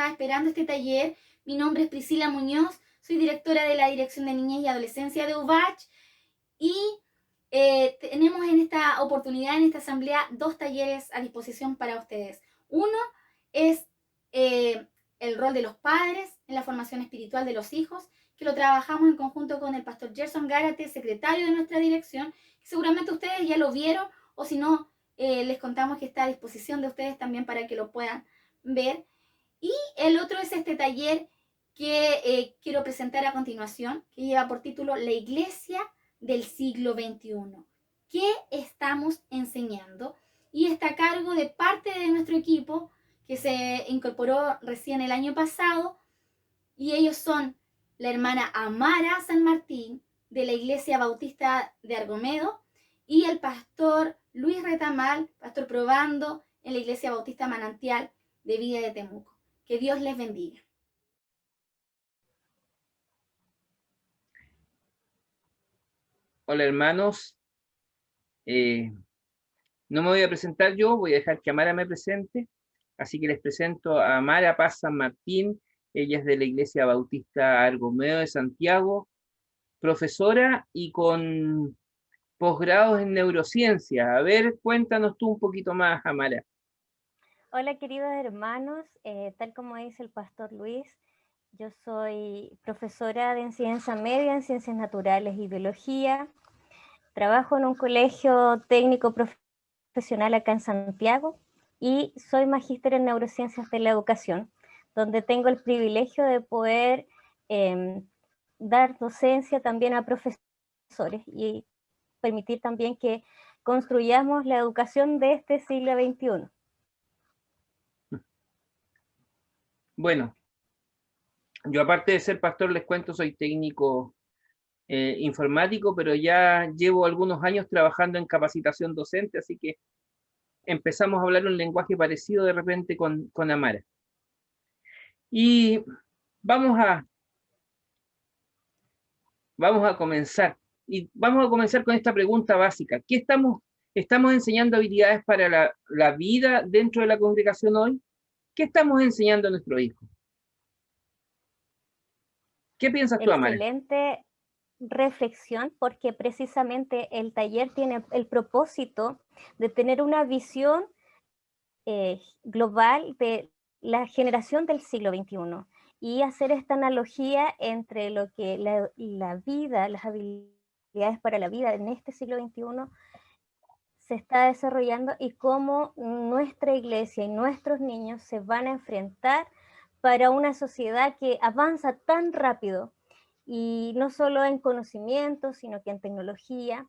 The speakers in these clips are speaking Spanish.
estaba esperando este taller. Mi nombre es Priscila Muñoz, soy directora de la Dirección de Niñez y Adolescencia de UVACH y tenemos en esta oportunidad, en esta asamblea, 2 talleres a disposición para ustedes. Uno es el rol de los padres en la formación espiritual de los hijos, que lo trabajamos en conjunto con el pastor Gerson Gárate, secretario de nuestra dirección, que seguramente ustedes ya lo vieron, o si no, les contamos que está a disposición de ustedes también para que lo puedan ver. Y el otro es este taller que quiero presentar a continuación, que lleva por título La Iglesia del siglo XXI. ¿Qué estamos enseñando? Y está a cargo de parte de nuestro equipo que se incorporó recién el año pasado, y ellos son la hermana Amara San Martín de la Iglesia Bautista de Argomedo y el pastor Luis Retamal, pastor probando en la Iglesia Bautista Manantial de Vida de Temuco. Que Dios les bendiga. Hola hermanos, no me voy a presentar yo, voy a dejar que Amara me presente, así que les presento a Amara Paz San Martín. Ella es de la Iglesia Bautista Argomeo de Santiago, profesora y con posgrados en neurociencia. A ver, cuéntanos tú un poquito más, Amara. Hola queridos hermanos, tal como dice el pastor Luis, yo soy profesora de enseñanza media en ciencias naturales y biología. Trabajo en un colegio técnico profesional acá en Santiago y soy magíster en neurociencias de la educación, donde tengo el privilegio de poder dar docencia también a profesores y permitir también que construyamos la educación de este siglo XXI. Bueno, yo aparte de ser pastor, les cuento, soy técnico informático, pero ya llevo algunos años trabajando en capacitación docente, así que empezamos a hablar un lenguaje parecido de repente con Amara. Y vamos a comenzar. Y vamos a comenzar con esta pregunta básica. ¿Qué estamos enseñando habilidades para la vida dentro de la congregación hoy? ¿Qué estamos enseñando a nuestros hijos? ¿Qué piensas tú, Amara? Excelente reflexión, porque precisamente el taller tiene el propósito de tener una visión global de la generación del siglo XXI y hacer esta analogía entre lo que la vida, las habilidades para la vida en este siglo XXI se está desarrollando y cómo nuestra iglesia y nuestros niños se van a enfrentar para una sociedad que avanza tan rápido, y no solo en conocimiento, sino que en tecnología.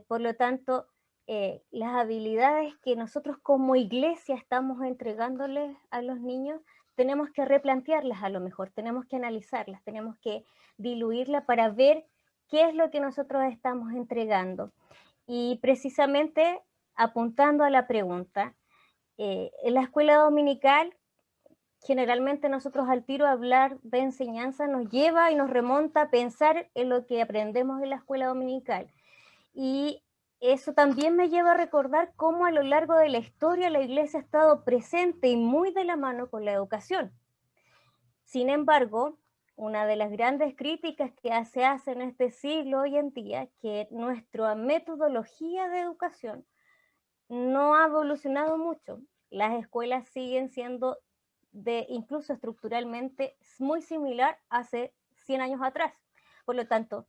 Por lo tanto, las habilidades que nosotros como iglesia estamos entregándoles a los niños, tenemos que replantearlas a lo mejor, tenemos que analizarlas, tenemos que diluirlas para ver qué es lo que nosotros estamos entregando. Y precisamente apuntando a la pregunta, en la escuela dominical, generalmente nosotros al tiro hablar de enseñanza nos lleva y nos remonta a pensar en lo que aprendemos en la escuela dominical. Y eso también me lleva a recordar cómo a lo largo de la historia la iglesia ha estado presente y muy de la mano con la educación. Sin embargo, una de las grandes críticas que se hace en este siglo hoy en día es que nuestra metodología de educación no ha evolucionado mucho. Las escuelas siguen siendo incluso estructuralmente muy similar hace 100 años atrás. Por lo tanto,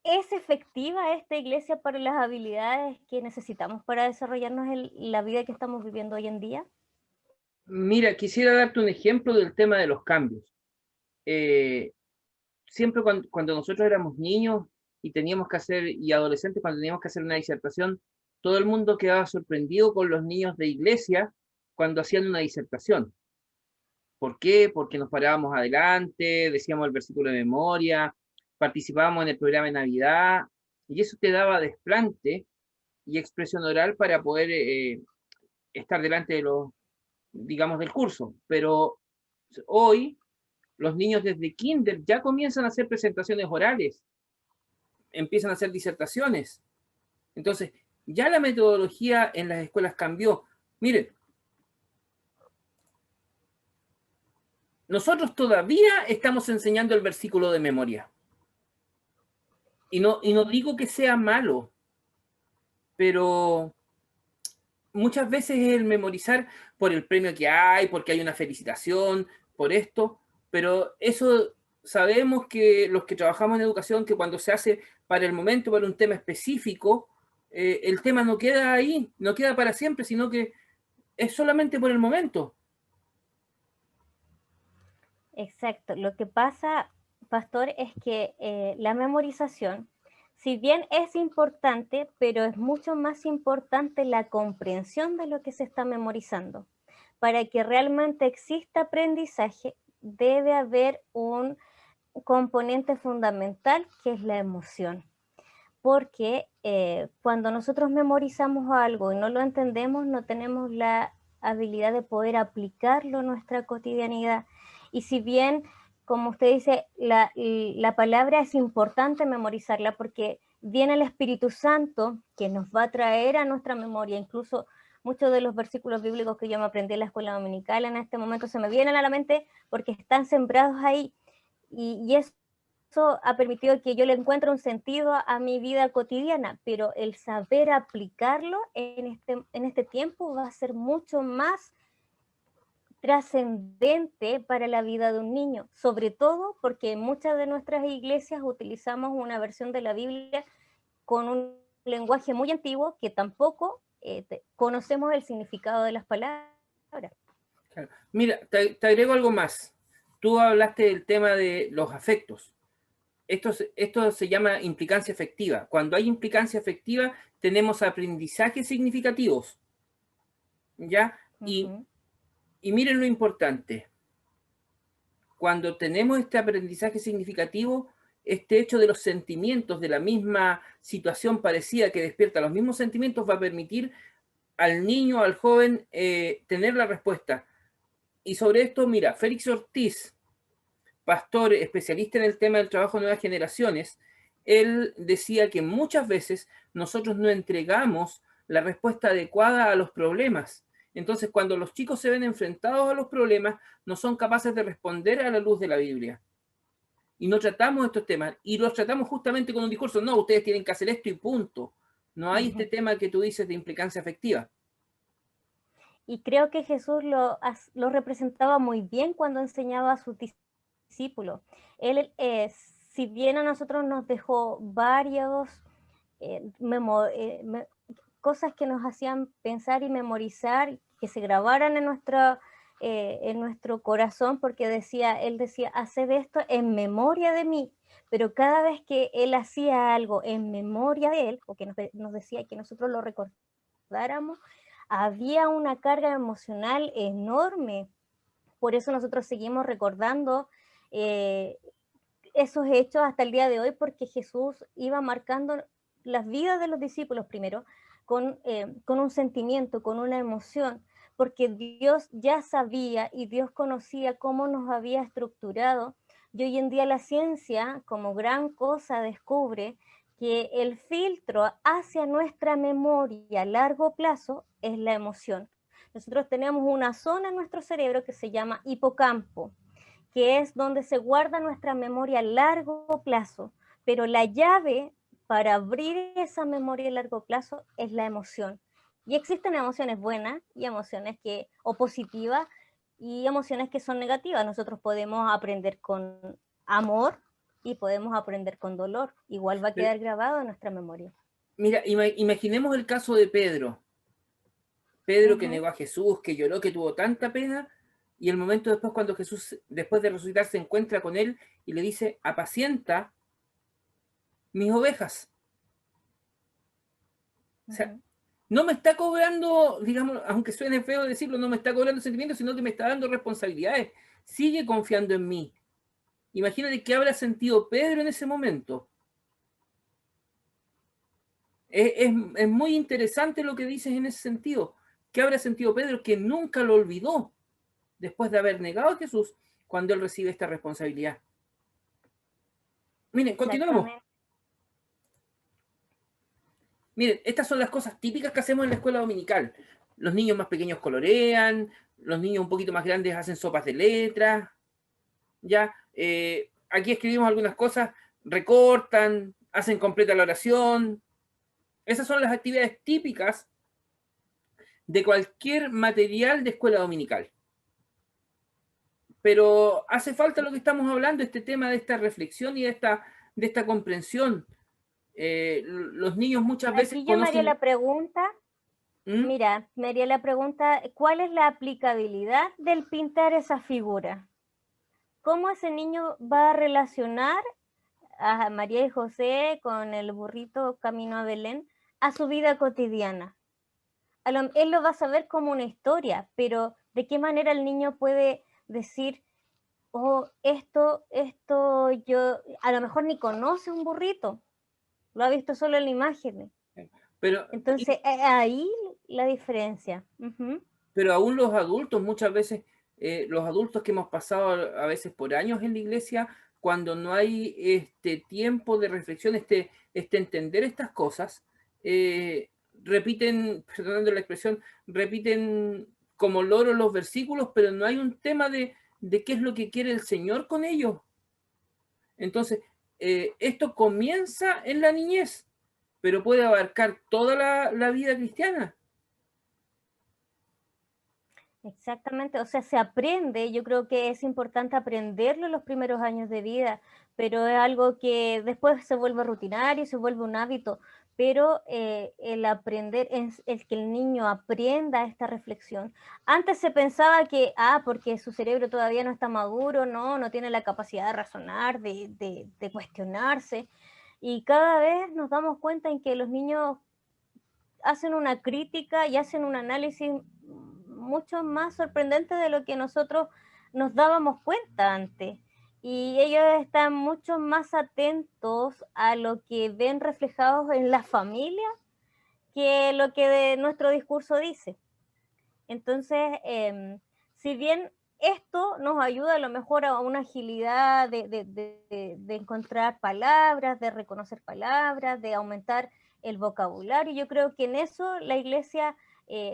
¿es efectiva esta iglesia para las habilidades que necesitamos para desarrollarnos en la vida que estamos viviendo hoy en día? Mira, quisiera darte un ejemplo del tema de los cambios. Siempre cuando nosotros éramos niños y adolescentes, cuando teníamos que hacer una disertación, todo el mundo quedaba sorprendido con los niños de iglesia cuando hacían una disertación. ¿Por qué? Porque nos parábamos adelante, decíamos el versículo de memoria, participábamos en el programa de Navidad, y eso te daba desplante y expresión oral para poder estar delante de digamos, del curso. Pero hoy los niños desde kinder ya comienzan a hacer presentaciones orales, empiezan a hacer disertaciones. Entonces, ya la metodología en las escuelas cambió. Miren, nosotros todavía estamos enseñando el versículo de memoria. Y no digo que sea malo, pero muchas veces es el memorizar por el premio que hay, porque hay una felicitación, por esto, pero eso sabemos que los que trabajamos en educación, que cuando se hace para el momento, para un tema específico, el tema no queda ahí, no queda para siempre, sino que es solamente por el momento. Exacto. Lo que pasa, Pastor, es que la memorización, si bien es importante, pero es mucho más importante la comprensión de lo que se está memorizando. Para que realmente exista aprendizaje, debe haber un componente fundamental que es la emoción. Porque cuando nosotros memorizamos algo y no lo entendemos, no tenemos la habilidad de poder aplicarlo en nuestra cotidianidad. Y si bien, como usted dice, la palabra es importante memorizarla porque viene el Espíritu Santo que nos va a traer a nuestra memoria, incluso muchos de los versículos bíblicos que yo me aprendí en la escuela dominical en este momento se me vienen a la mente porque están sembrados ahí. Y eso ha permitido que yo le encuentre un sentido a mi vida cotidiana, pero el saber aplicarlo en este tiempo va a ser mucho más trascendente para la vida de un niño, sobre todo porque en muchas de nuestras iglesias utilizamos una versión de la Biblia con un lenguaje muy antiguo que tampoco conocemos el significado de las palabras. Mira, te agrego algo más. Tú hablaste del tema de los afectos. Esto se llama implicancia efectiva. Cuando hay implicancia efectiva, tenemos aprendizajes significativos. ¿Ya? Uh-huh. Y miren lo importante. Cuando tenemos este aprendizaje significativo, este hecho de los sentimientos, de la misma situación parecida que despierta los mismos sentimientos, va a permitir al niño, al joven, tener la respuesta. Y sobre esto, mira, Félix Ortiz, pastor especialista en el tema del trabajo de nuevas generaciones, él decía que muchas veces nosotros no entregamos la respuesta adecuada a los problemas. Entonces, cuando los chicos se ven enfrentados a los problemas, no son capaces de responder a la luz de la Biblia. Y no tratamos estos temas. Y los tratamos justamente con un discurso. No, ustedes tienen que hacer esto y punto. No hay este tema que tú dices de implicancia afectiva. Y creo que Jesús lo representaba muy bien cuando enseñaba a sus discípulos. Él, si bien a nosotros nos dejó varios cosas que nos hacían pensar y memorizar, que se grabaran en nuestro corazón, porque él decía, haced esto en memoria de mí, pero cada vez que él hacía algo en memoria de él, o que nos decía que nosotros lo recordáramos, había una carga emocional enorme. Por eso nosotros seguimos recordando esos hechos hasta el día de hoy, porque Jesús iba marcando las vidas de los discípulos primero con un sentimiento, con una emoción, porque Dios ya sabía y Dios conocía cómo nos había estructurado. Y hoy en día la ciencia, como gran cosa, descubre que el filtro hacia nuestra memoria a largo plazo es la emoción. Nosotros tenemos una zona en nuestro cerebro que se llama hipocampo, que es donde se guarda nuestra memoria a largo plazo, pero la llave para abrir esa memoria a largo plazo es la emoción. Y existen emociones buenas y emociones o positivas y emociones que son negativas. Nosotros podemos aprender con amor y podemos aprender con dolor. Igual va a quedar grabado en nuestra memoria. Mira, imaginemos el caso de Pedro. Pedro que negó a Jesús, que lloró, que tuvo tanta pena, y el momento después cuando Jesús, después de resucitar, se encuentra con él y le dice, apacienta mis ovejas. O sea, no me está cobrando, digamos, aunque suene feo decirlo, no me está cobrando sentimientos, sino que me está dando responsabilidades. Sigue confiando en mí. Imagínate qué habrá sentido Pedro en ese momento. Es muy interesante lo que dices en ese sentido. ¿Qué habrá sentido Pedro que nunca lo olvidó después de haber negado a Jesús cuando él recibe esta responsabilidad? Miren, continuamos. Miren, estas son las cosas típicas que hacemos en la escuela dominical. Los niños más pequeños colorean, los niños un poquito más grandes hacen sopas de letras. ya, aquí escribimos algunas cosas, recortan, hacen completa la oración. Esas son las actividades típicas de cualquier material de escuela dominical. Pero hace falta lo que estamos hablando, este tema de esta reflexión y de esta comprensión. Los niños muchas veces Aquí yo me haría conocen... la pregunta, ¿Mm? mira, me haría la pregunta, ¿cuál es la aplicabilidad del pintar esa figura? ¿Cómo ese niño va a relacionar a María y José con el burrito camino a Belén a su vida cotidiana? Él lo va a saber como una historia, pero ¿de qué manera el niño puede decir, oh, esto, yo, a lo mejor ni conoce un burrito, lo ha visto solo en la imagen? Pero, Entonces, ahí la diferencia. pero aún los adultos, muchas veces, los adultos que hemos pasado a veces por años en la iglesia, cuando no hay este tiempo de reflexión, este entender estas cosas, repiten, perdonando la expresión, repiten como loros los versículos, pero no hay un tema de qué es lo que quiere el Señor con ellos. Entonces, esto comienza en la niñez, pero puede abarcar toda la vida cristiana. Exactamente, o sea, se aprende, yo creo que es importante aprenderlo en los primeros años de vida, pero es algo que después se vuelve rutinario, se vuelve un hábito, pero el aprender, el que el niño aprenda esta reflexión. Antes se pensaba que, porque su cerebro todavía no está maduro, no tiene la capacidad de razonar, de cuestionarse, y cada vez nos damos cuenta en que los niños hacen una crítica y hacen un análisis mucho más sorprendente de lo que nosotros nos dábamos cuenta antes. Y ellos están mucho más atentos a lo que ven reflejados en la familia que lo que de nuestro discurso dice. Entonces, si bien esto nos ayuda a lo mejor a una agilidad de encontrar palabras, de reconocer palabras, de aumentar el vocabulario, yo creo que en eso la iglesia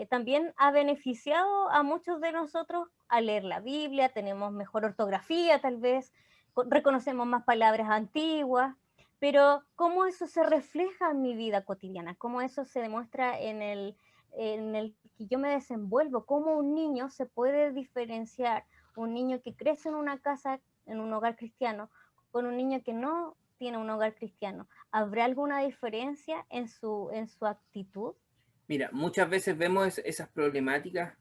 también ha beneficiado a muchos de nosotros al leer la Biblia, tenemos mejor ortografía tal vez, reconocemos más palabras antiguas, pero cómo eso se refleja en mi vida cotidiana, cómo eso se demuestra en el que yo me desenvuelvo, cómo un niño se puede diferenciar, un niño que crece en una casa, en un hogar cristiano, con un niño que no tiene un hogar cristiano. ¿Habrá alguna diferencia en su actitud? Mira, muchas veces vemos esas problemáticas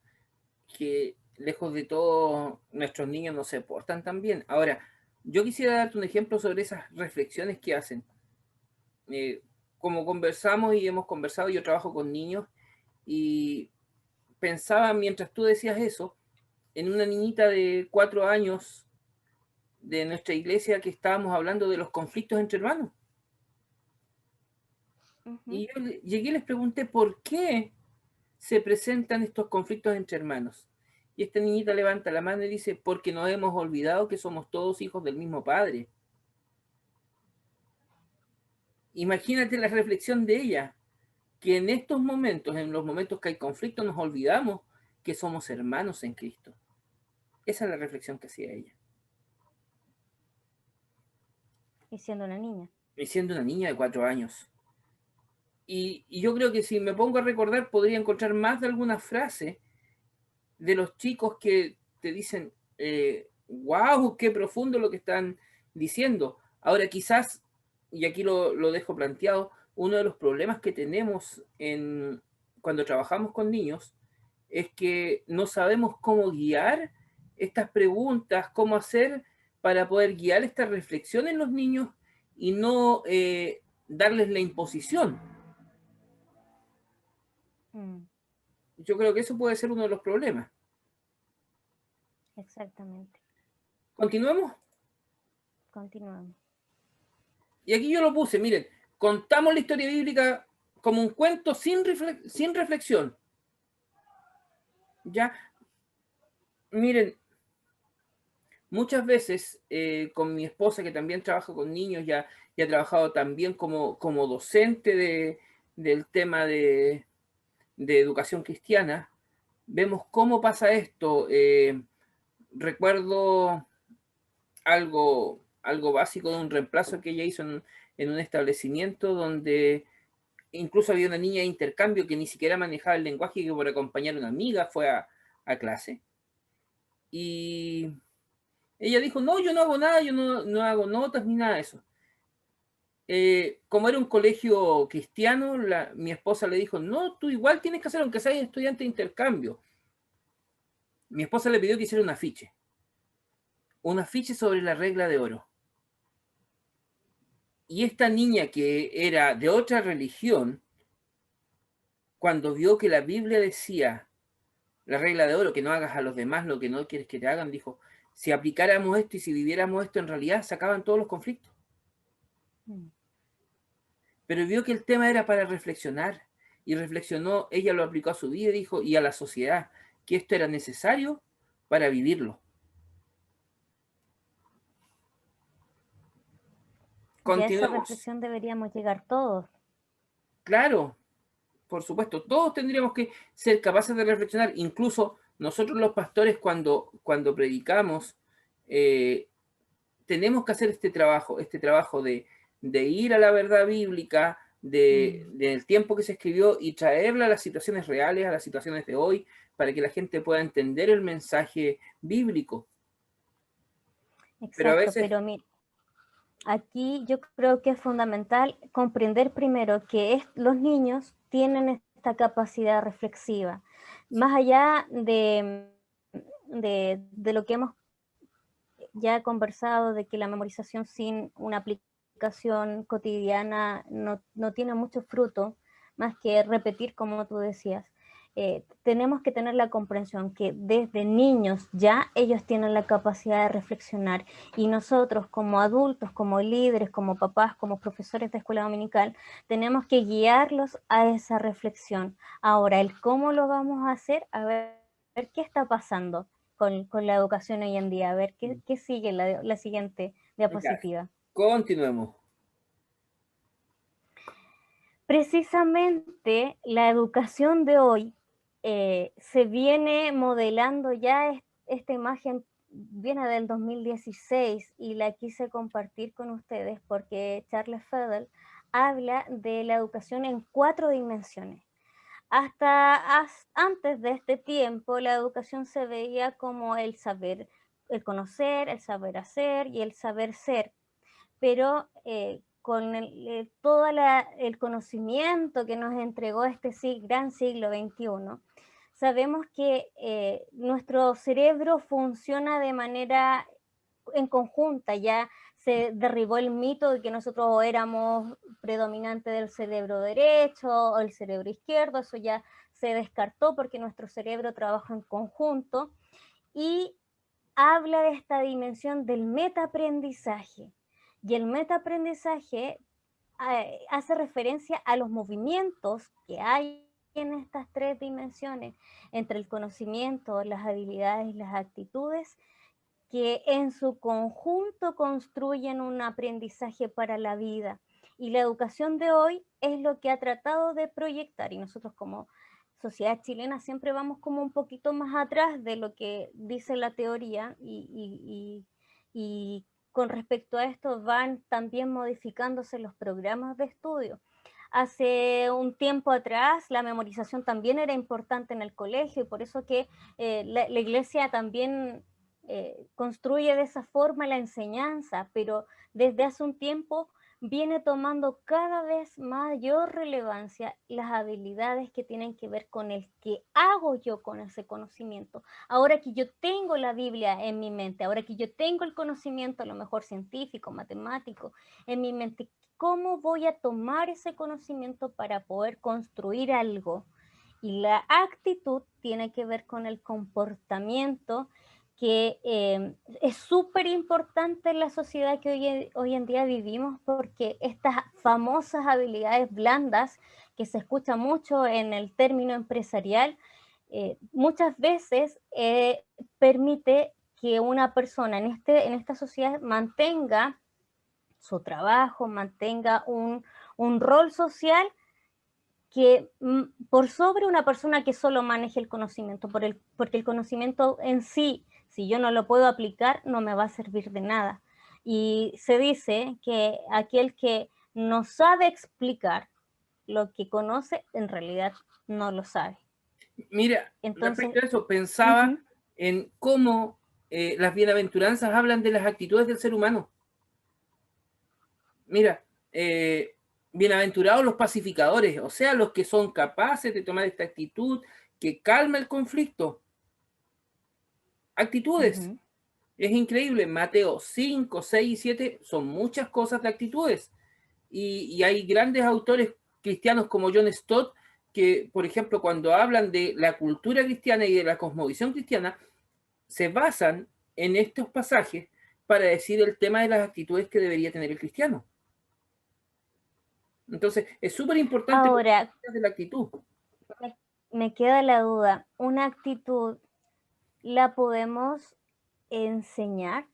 que lejos de todo nuestros niños no se portan tan bien. Ahora, yo quisiera darte un ejemplo sobre esas reflexiones que hacen. Como conversamos y hemos conversado, yo trabajo con niños y pensaba mientras tú decías eso, en una niñita de 4 años de nuestra iglesia que estábamos hablando de los conflictos entre hermanos. Y yo llegué y les pregunté por qué se presentan estos conflictos entre hermanos. Y esta niñita levanta la mano y dice, porque nos hemos olvidado que somos todos hijos del mismo padre. Imagínate la reflexión de ella, que en estos momentos, en los momentos que hay conflicto, nos olvidamos que somos hermanos en Cristo. Esa es la reflexión que hacía ella. Y siendo una niña. Y siendo una niña de 4 años. Y yo creo que si me pongo a recordar, podría encontrar más de alguna frase de los chicos que te dicen, wow, qué profundo lo que están diciendo. Ahora quizás, y aquí lo dejo planteado, uno de los problemas que tenemos cuando trabajamos con niños es que no sabemos cómo guiar estas preguntas, cómo hacer para poder guiar esta reflexión en los niños y no darles la imposición. Yo creo que eso puede ser uno de los problemas. Exactamente. ¿Continuemos? Continuamos. Y aquí yo lo puse, miren, contamos la historia bíblica como un cuento sin reflexión. Ya, miren, muchas veces con mi esposa, que también trabaja con niños, ya ha trabajado también como docente del tema de educación cristiana, vemos cómo pasa esto. Recuerdo algo básico de un reemplazo que ella hizo en un establecimiento donde incluso había una niña de intercambio que ni siquiera manejaba el lenguaje, que por acompañar a una amiga fue a clase. Y ella dijo, no, yo no hago nada, yo no hago notas ni nada de eso. Como era un colegio cristiano, mi esposa le dijo, no, tú igual tienes que hacer, aunque seas estudiante de intercambio. Mi esposa le pidió que hiciera un afiche sobre la regla de oro. Y esta niña, que era de otra religión, cuando vio que la Biblia decía la regla de oro, que no hagas a los demás lo que no quieres que te hagan, dijo, si aplicáramos esto y si viviéramos esto en realidad, se acaban todos los conflictos. Pero vio que el tema era para reflexionar, y reflexionó, ella lo aplicó a su vida y dijo, y a la sociedad, que esto era necesario para vivirlo. Y a esa Continuemos. reflexión deberíamos llegar todos. Claro, por supuesto, todos tendríamos que ser capaces de reflexionar, incluso nosotros los pastores cuando predicamos, tenemos que hacer este trabajo de ir a la verdad bíblica, del tiempo que se escribió y traerla a las situaciones reales, a las situaciones de hoy, para que la gente pueda entender el mensaje bíblico. Exacto, pero a veces... aquí yo creo que es fundamental comprender primero que los niños tienen esta capacidad reflexiva. Más allá de lo que hemos ya conversado, de que la memorización sin una aplicación cotidiana no tiene mucho fruto, más que repetir, como tú decías. Tenemos que tener la comprensión que desde niños ya ellos tienen la capacidad de reflexionar, y nosotros como adultos, como líderes, como papás, como profesores de escuela dominical, tenemos que guiarlos a esa reflexión. Ahora, el cómo lo vamos a hacer, a ver qué está pasando con la educación hoy en día, a ver qué sigue la siguiente diapositiva. Ya, continuemos. Precisamente la educación de hoy se viene modelando ya, esta imagen viene del 2016 y la quise compartir con ustedes porque Charles Fedel habla de la educación en 4 dimensiones. Hasta antes de este tiempo, la educación se veía como el saber, el conocer, el saber hacer y el saber ser, pero con todo el conocimiento que nos entregó este gran siglo XXI, sabemos que nuestro cerebro funciona de manera en conjunta. Ya se derribó el mito de que nosotros éramos predominantes del cerebro derecho o el cerebro izquierdo, eso ya se descartó porque nuestro cerebro trabaja en conjunto, y habla de esta dimensión del metaaprendizaje. Y el metaaprendizaje hace referencia a los movimientos que hay en estas 3 dimensiones, entre el conocimiento, las habilidades y las actitudes, que en su conjunto construyen un aprendizaje para la vida. Y la educación de hoy es lo que ha tratado de proyectar, y nosotros como sociedad chilena siempre vamos como un poquito más atrás de lo que dice la teoría, y con respecto a esto van también modificándose los programas de estudio. Hace un tiempo atrás la memorización también era importante en el colegio, y por eso que la iglesia también construye de esa forma la enseñanza, pero desde hace un tiempo viene tomando cada vez mayor relevancia las habilidades que tienen que ver con el qué hago yo con ese conocimiento. Ahora que yo tengo la Biblia en mi mente, ahora que yo tengo el conocimiento, a lo mejor científico, matemático, en mi mente, ¿cómo voy a tomar ese conocimiento para poder construir algo? Y la actitud tiene que ver con el comportamiento, que es súper importante en la sociedad que hoy en día vivimos, porque estas famosas habilidades blandas, que se escucha mucho en el término empresarial, muchas veces permite que una persona en esta sociedad mantenga su trabajo, mantenga un rol social que por sobre una persona que solo maneje el conocimiento, porque el conocimiento en sí Si yo no lo puedo aplicar, no me va a servir de nada. Y se dice que aquel que no sabe explicar lo que conoce, en realidad no lo sabe. Mira, Entonces, respecto a eso, pensaba en cómo las bienaventuranzas hablan de las actitudes del ser humano. Mira, bienaventurados los pacificadores, o sea, los que son capaces de tomar esta actitud que calma el conflicto. Actitudes. Es increíble. Mateo 5, 6 y 7 son muchas cosas de actitudes. Y hay grandes autores cristianos como John Stott que, por ejemplo, cuando hablan de la cultura cristiana y de la cosmovisión cristiana, se basan en estos pasajes para decir el tema de las actitudes que debería tener el cristiano. Entonces, es súper importante ahora, de la actitud. me queda la duda, ¿una actitud la podemos enseñar?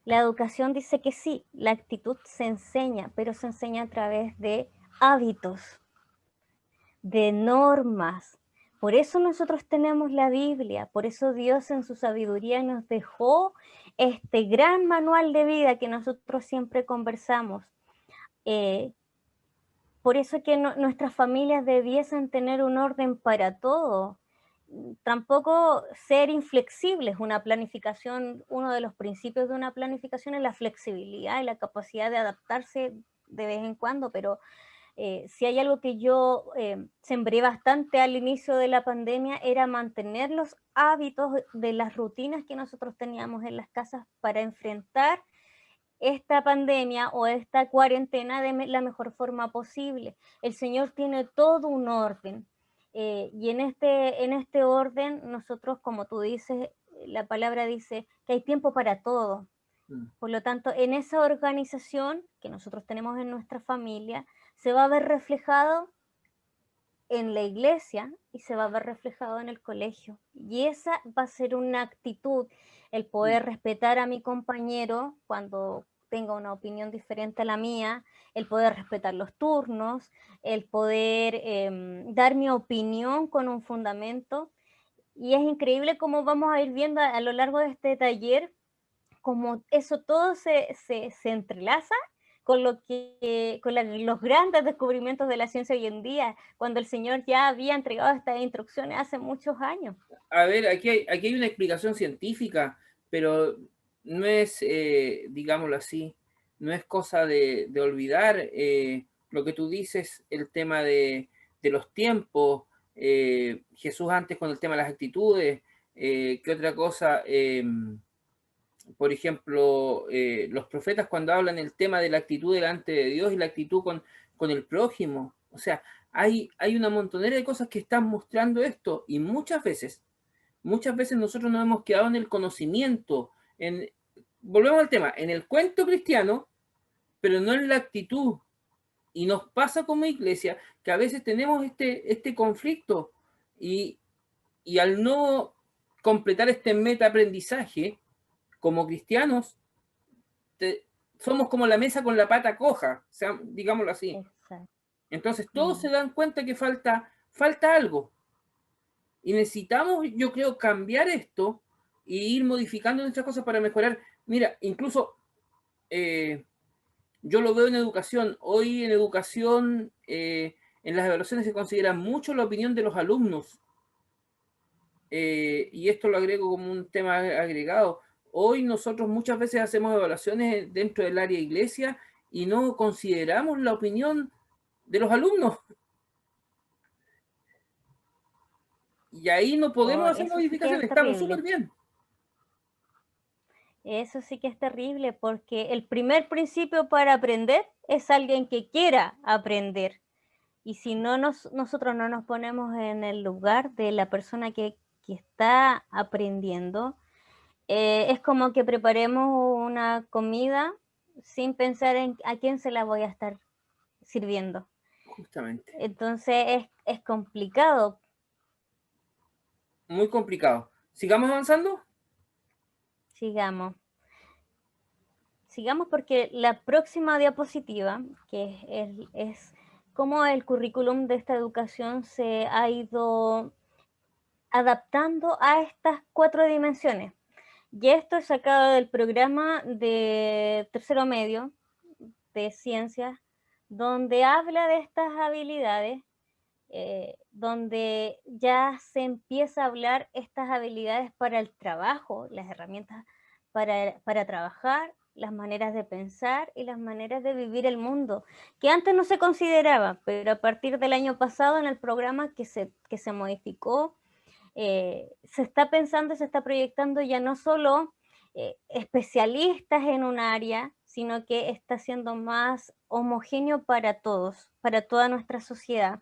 La educación dice que sí, la actitud se enseña, pero se enseña a través de hábitos, de normas. Por eso nosotros tenemos la Biblia, por eso Dios en su sabiduría nos dejó este gran manual de vida que nosotros siempre conversamos. Por eso que nuestras familias debiesen tener un orden para todo. Tampoco ser inflexibles. Una planificación, uno de los principios de una planificación es la flexibilidad y la capacidad de adaptarse de vez en cuando, pero si hay algo que yo sembré bastante al inicio de la pandemia era mantener los hábitos de las rutinas que nosotros teníamos en las casas para enfrentar esta pandemia o esta cuarentena de la mejor forma posible. El Señor tiene todo un orden y en este orden nosotros, como tú dices, la palabra dice que hay tiempo para todo. Por lo tanto, en esa organización que nosotros tenemos en nuestra familia, se va a ver reflejado en la iglesia y se va a ver reflejado en el colegio. Y esa va a ser una actitud, el poder respetar a mi compañero cuando tenga una opinión diferente a la mía, el poder respetar los turnos, el poder dar mi opinión con un fundamento. Y es increíble cómo vamos a ir viendo a lo largo de este taller, cómo eso todo se entrelaza con los grandes descubrimientos de la ciencia hoy en día, cuando el Señor ya había entregado estas instrucciones hace muchos años. A ver, aquí hay una explicación científica, pero no es, digámoslo así, no es cosa de olvidar lo que tú dices, el tema de los tiempos, Jesús antes con el tema de las actitudes, ¿qué otra cosa? Por ejemplo, los profetas cuando hablan el tema de la actitud delante de Dios y la actitud con el prójimo. O sea, hay una montonera de cosas que están mostrando esto y muchas veces nosotros nos hemos quedado en el conocimiento, volvemos al tema, en el cuento cristiano, pero no en la actitud. Y nos pasa como iglesia que a veces tenemos este conflicto y al no completar este metaaprendizaje, como cristianos, somos como la mesa con la pata coja, o sea, digámoslo así. Exacto. Entonces todos se dan cuenta que falta algo. Y necesitamos, yo creo, cambiar esto e ir modificando nuestras cosas para mejorar. Mira, incluso yo lo veo en educación. Hoy en educación, en las evaluaciones se considera mucho la opinión de los alumnos. Y esto lo agrego como un tema agregado. Hoy nosotros muchas veces hacemos evaluaciones dentro del área iglesia y no consideramos la opinión de los alumnos. Y ahí no podemos hacer modificaciones, estamos súper bien. Eso sí que es terrible, porque el primer principio para aprender es alguien que quiera aprender. Y si no nosotros no nos ponemos en el lugar de la persona que está aprendiendo, es como que preparemos una comida sin pensar en a quién se la voy a estar sirviendo. Justamente. Entonces es complicado. Muy complicado. ¿Sigamos avanzando? Sigamos. Sigamos porque la próxima diapositiva, que es cómo el currículum de esta educación se ha ido adaptando a estas 4 dimensiones. Y esto es sacado del programa de tercero medio de ciencias, donde habla de estas habilidades, donde ya se empieza a hablar estas habilidades para el trabajo, las herramientas para trabajar, las maneras de pensar y las maneras de vivir el mundo, que antes no se consideraba, pero a partir del año pasado en el programa que se modificó, se está pensando, se está proyectando ya no solo especialistas en un área, sino que está siendo más homogéneo para todos, para toda nuestra sociedad.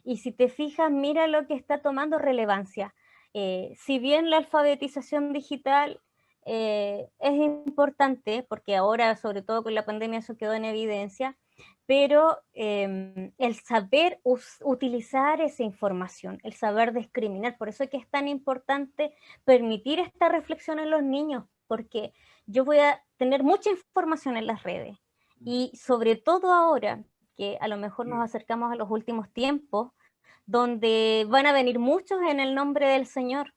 Y si te fijas, mira lo que está tomando relevancia. Si bien la alfabetización digital es importante, porque ahora, sobre todo con la pandemia, eso quedó en evidencia, pero el saber utilizar esa información, el saber discriminar, por eso es que es tan importante permitir esta reflexión en los niños, porque yo voy a tener mucha información en las redes y sobre todo ahora que a lo mejor nos acercamos a los últimos tiempos, donde van a venir muchos en el nombre del Señor,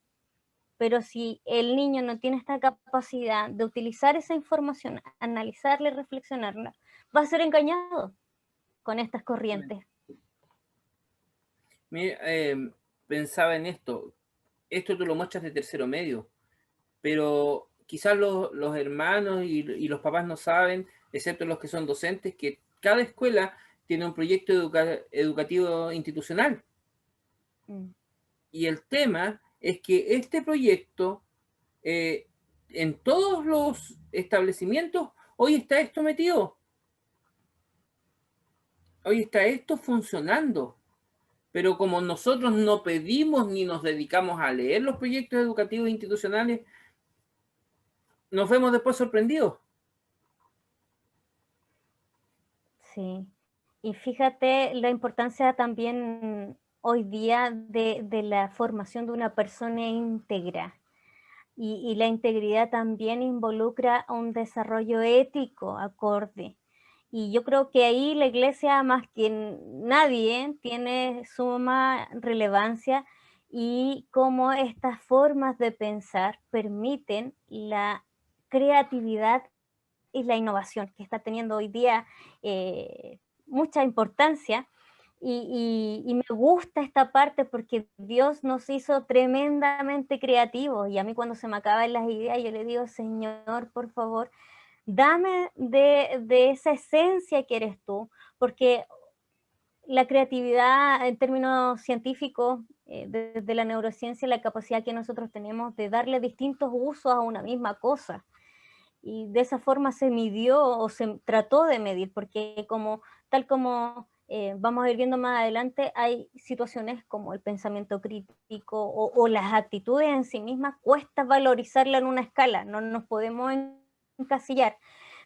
pero si el niño no tiene esta capacidad de utilizar esa información, analizarla y reflexionarla, va a ser engañado con estas corrientes. Mira, pensaba en esto tú lo muestras de tercero medio, pero quizás los hermanos y los papás no saben, excepto los que son docentes, que cada escuela tiene un proyecto educativo institucional. Y el tema es que este proyecto, en todos los establecimientos, hoy está esto metido. Hoy está esto funcionando. Pero como nosotros no pedimos ni nos dedicamos a leer los proyectos educativos institucionales, nos vemos después sorprendidos. Sí, y fíjate la importancia también hoy día de la formación de una persona íntegra. Y la integridad también involucra un desarrollo ético acorde. Y yo creo que ahí la iglesia, más que nadie, tiene suma relevancia y cómo estas formas de pensar permiten la creatividad y la innovación, que está teniendo hoy día mucha importancia. Y me gusta esta parte porque Dios nos hizo tremendamente creativos y a mí cuando se me acaban las ideas yo le digo, Señor, por favor, dame de esa esencia que eres tú, porque la creatividad en términos científicos, desde la neurociencia, la capacidad que nosotros tenemos de darle distintos usos a una misma cosa. Y de esa forma se midió o se trató de medir, porque tal como vamos a ir viendo más adelante, hay situaciones como el pensamiento crítico o las actitudes en sí mismas, cuesta valorizarla en una escala, no nos podemos encasillar,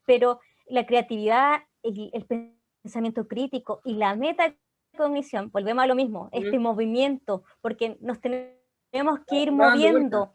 pero la creatividad, el pensamiento crítico y la metacognición, volvemos a lo mismo, este movimiento, porque nos tenemos que ir moviendo.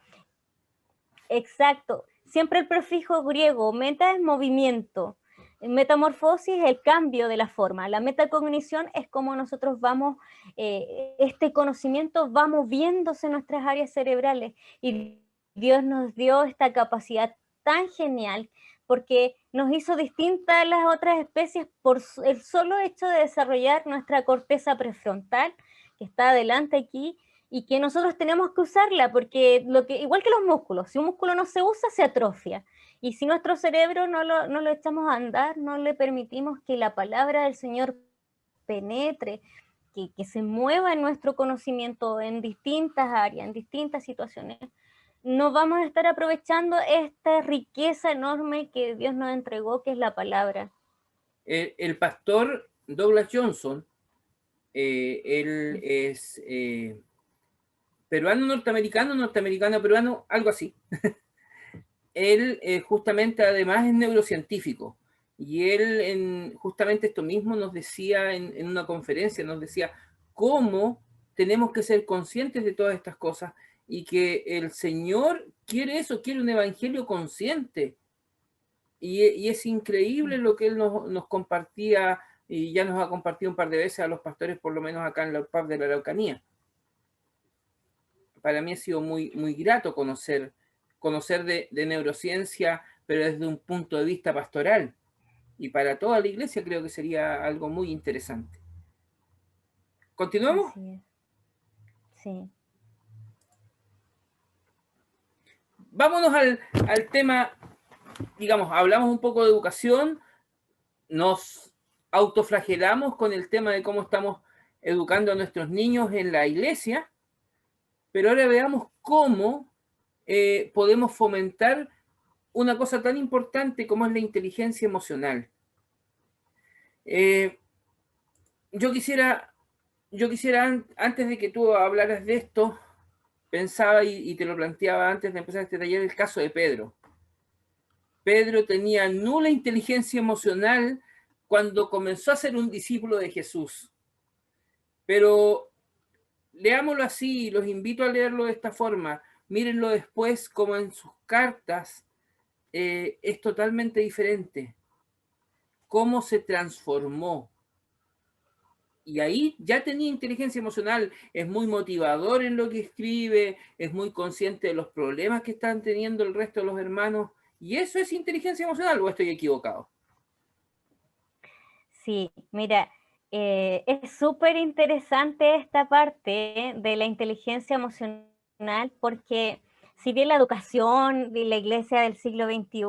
Exacto. Siempre el prefijo griego, meta es movimiento. Metamorfosis es el cambio de la forma. La metacognición es como nosotros vamos, este conocimiento va moviéndose en nuestras áreas cerebrales. Y Dios nos dio esta capacidad tan genial porque nos hizo distintas a las otras especies por el solo hecho de desarrollar nuestra corteza prefrontal, que está adelante aquí, y que nosotros tenemos que usarla, porque igual que los músculos, si un músculo no se usa, se atrofia. Y si nuestro cerebro no lo echamos a andar, no le permitimos que la palabra del Señor penetre, que se mueva en nuestro conocimiento en distintas áreas, en distintas situaciones, no vamos a estar aprovechando esta riqueza enorme que Dios nos entregó, que es la palabra. El pastor Douglas Johnson, él es peruano, norteamericano, peruano, algo así. Él justamente además es neurocientífico y él justamente esto mismo nos decía en una conferencia, nos decía cómo tenemos que ser conscientes de todas estas cosas y que el Señor quiere eso, quiere un evangelio consciente. Y es increíble lo que él nos compartía y ya nos ha compartido un par de veces a los pastores, por lo menos acá en la UPAP de la Araucanía. para mí ha sido muy, muy grato conocer de neurociencia, pero desde un punto de vista pastoral. Y para toda la iglesia creo que sería algo muy interesante. ¿Continuamos? Así es. Sí. Vámonos al tema, digamos, hablamos un poco de educación, nos autoflagelamos con el tema de cómo estamos educando a nuestros niños en la iglesia, pero ahora veamos cómo podemos fomentar una cosa tan importante como es la inteligencia emocional. Yo quisiera, antes de que tú hablaras de esto, pensaba y te lo planteaba antes de empezar este taller, el caso de Pedro. Pedro tenía nula inteligencia emocional cuando comenzó a ser un discípulo de Jesús. Pero leámoslo así, los invito a leerlo de esta forma. Mírenlo después como en sus cartas es totalmente diferente. Cómo se transformó. Y ahí ya tenía inteligencia emocional, es muy motivador en lo que escribe, es muy consciente de los problemas que están teniendo el resto de los hermanos. ¿Y eso es inteligencia emocional o estoy equivocado? Sí, mira, es súper interesante esta parte de la inteligencia emocional porque si bien la educación de la iglesia del siglo XXI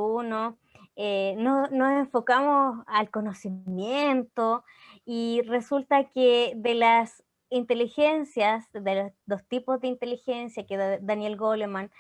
nos enfocamos al conocimiento y resulta que de las inteligencias, de los dos tipos de inteligencia que Daniel Goleman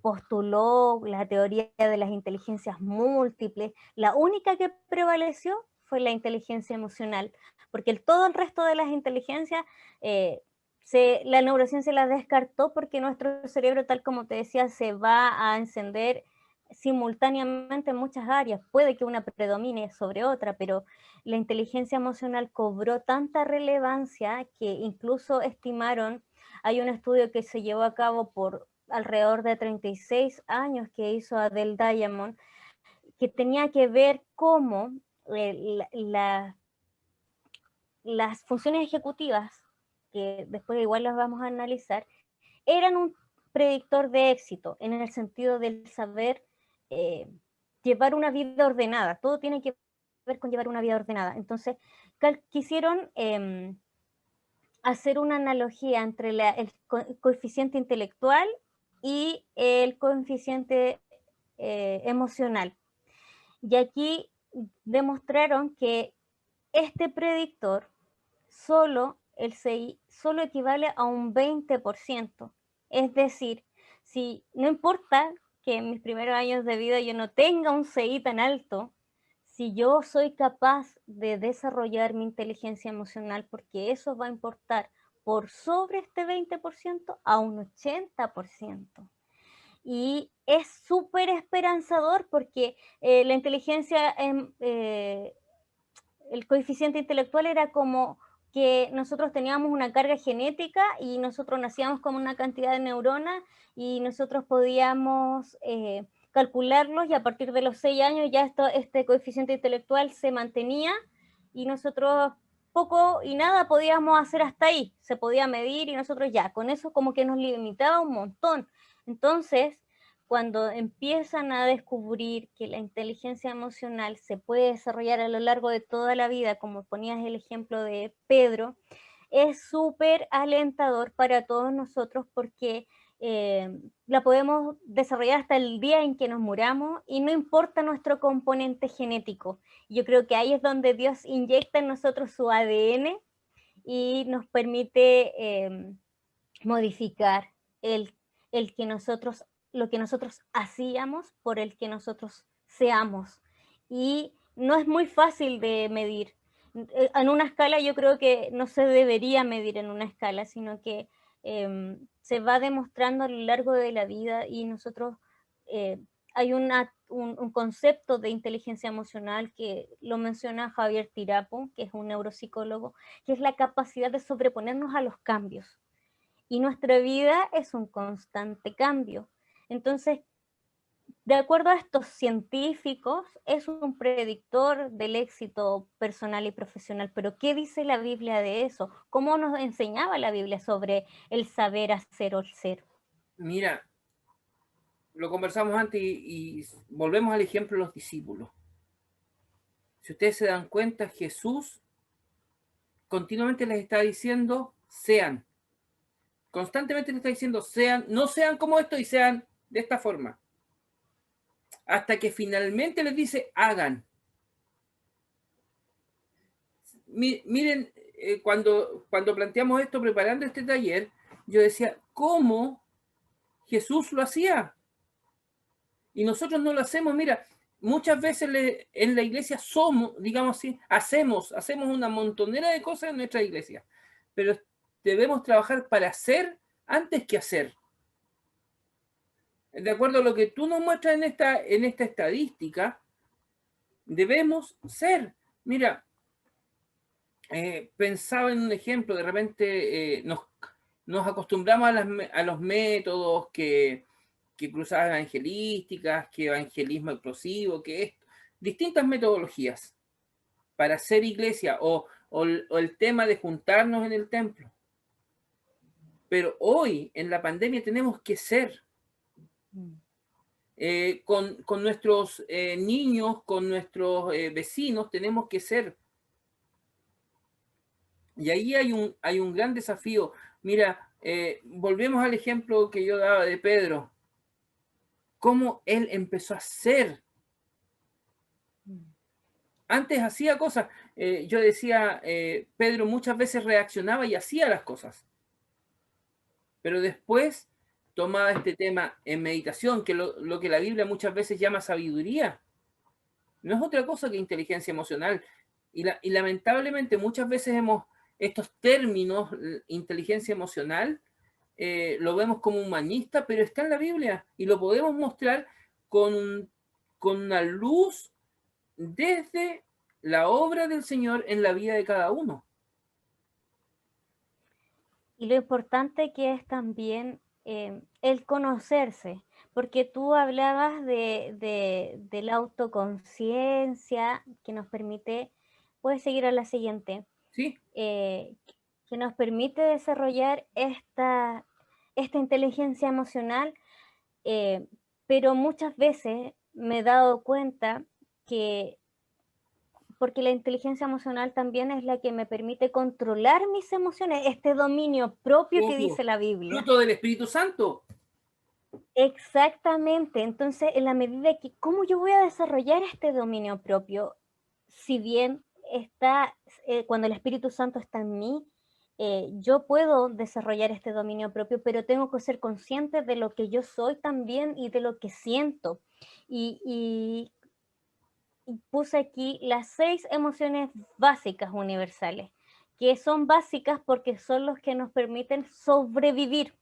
postuló, la teoría de las inteligencias múltiples, la única que prevaleció fue la inteligencia emocional, porque todo el resto de las inteligencias, la neurociencia la descartó porque nuestro cerebro, tal como te decía, se va a encender simultáneamente en muchas áreas. Puede que una predomine sobre otra, pero la inteligencia emocional cobró tanta relevancia que incluso estimaron, hay un estudio que se llevó a cabo por alrededor de 36 años que hizo Adele Diamond, que tenía que ver cómo las funciones ejecutivas, que después igual las vamos a analizar, eran un predictor de éxito en el sentido del saber llevar una vida ordenada. Todo tiene que ver con llevar una vida ordenada. Entonces, quisieron hacer una analogía entre el coeficiente intelectual y el coeficiente emocional. Y aquí demostraron que este predictor el CI solo equivale a un 20%. Es decir, si no importa que en mis primeros años de vida yo no tenga un CI tan alto, si yo soy capaz de desarrollar mi inteligencia emocional, porque eso va a importar por sobre este 20% a un 80%. Y es súper esperanzador porque la inteligencia, el coeficiente intelectual era como que nosotros teníamos una carga genética y nosotros nacíamos con una cantidad de neuronas y nosotros podíamos calcularlos y a partir de los 6 años ya este coeficiente intelectual se mantenía y nosotros poco y nada podíamos hacer hasta ahí, se podía medir y nosotros ya, con eso como que nos limitaba un montón. Entonces, cuando empiezan a descubrir que la inteligencia emocional se puede desarrollar a lo largo de toda la vida, como ponías el ejemplo de Pedro, es súper alentador para todos nosotros porque la podemos desarrollar hasta el día en que nos muramos y no importa nuestro componente genético. Yo creo que ahí es donde Dios inyecta en nosotros su ADN y nos permite modificar el que nosotros, lo que nosotros hacíamos por el que nosotros seamos. Y no es muy fácil de medir. En una escala yo creo que no se debería medir en una escala, sino que se va demostrando a lo largo de la vida y nosotros hay un concepto de inteligencia emocional que lo menciona Javier Tirapo, que es un neuropsicólogo, que es la capacidad de sobreponernos a los cambios. Y nuestra vida es un constante cambio. Entonces, de acuerdo a estos científicos, es un predictor del éxito personal y profesional. Pero ¿qué dice la Biblia de eso? ¿Cómo nos enseñaba la Biblia sobre el saber hacer o el ser? Mira, lo conversamos antes y volvemos al ejemplo de los discípulos. Si ustedes se dan cuenta, Jesús continuamente les está diciendo, sean. Constantemente les está diciendo, sean, no sean como esto y sean de esta forma. Hasta que finalmente les dice, hagan. Miren, cuando planteamos esto, preparando este taller, yo decía, ¿cómo Jesús lo hacía? Y nosotros no lo hacemos. Mira, muchas veces en la iglesia somos, digamos así, hacemos una montonera de cosas en nuestra iglesia, pero debemos trabajar para hacer antes que hacer. De acuerdo a lo que tú nos muestras en esta estadística, debemos ser. Mira, pensaba en un ejemplo, de repente nos acostumbramos a los métodos que cruzadas evangelísticas, que evangelismo explosivo, que esto, distintas metodologías para hacer iglesia o el tema de juntarnos en el templo. Pero hoy, en la pandemia, tenemos que ser. Con nuestros niños, con nuestros vecinos, tenemos que ser. Y ahí hay un gran desafío. Mira, volvemos al ejemplo que yo daba de Pedro. Cómo él empezó a ser. Antes hacía cosas. Yo decía, Pedro muchas veces reaccionaba y hacía las cosas. Pero después tomaba este tema en meditación, que lo que la Biblia muchas veces llama sabiduría. No es otra cosa que inteligencia emocional. Y lamentablemente muchas veces estos términos, inteligencia emocional, lo vemos como humanista, pero está en la Biblia y lo podemos mostrar con una luz desde la obra del Señor en la vida de cada uno. Y lo importante que es también el conocerse, porque tú hablabas de la autoconciencia que nos permite, puedes seguir a la siguiente, ¿Sí? Que nos permite desarrollar esta inteligencia emocional, pero muchas veces me he dado cuenta que, porque la inteligencia emocional también es la que me permite controlar mis emociones, este dominio propio que dice la Biblia. Fruto del Espíritu Santo. Exactamente, entonces en la medida que, ¿cómo yo voy a desarrollar este dominio propio? Si bien está, cuando el Espíritu Santo está en mí, yo puedo desarrollar este dominio propio, pero tengo que ser consciente de lo que yo soy también y de lo que siento. Y puse aquí las 6 emociones básicas universales, que son básicas porque son los que nos permiten sobrevivir.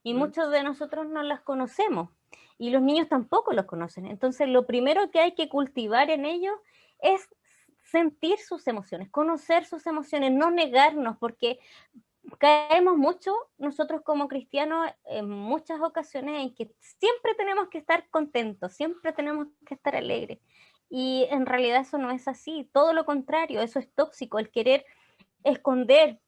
Y muchos de nosotros no las conocemos. Y los niños tampoco los conocen. Entonces, lo primero que hay que cultivar en ellos es sentir sus emociones, conocer sus emociones, no negarnos, porque caemos mucho nosotros como cristianos en muchas ocasiones en que siempre tenemos que estar contentos, siempre tenemos que estar alegres. Y en realidad eso no es así, todo lo contrario, eso es tóxico. El querer esconder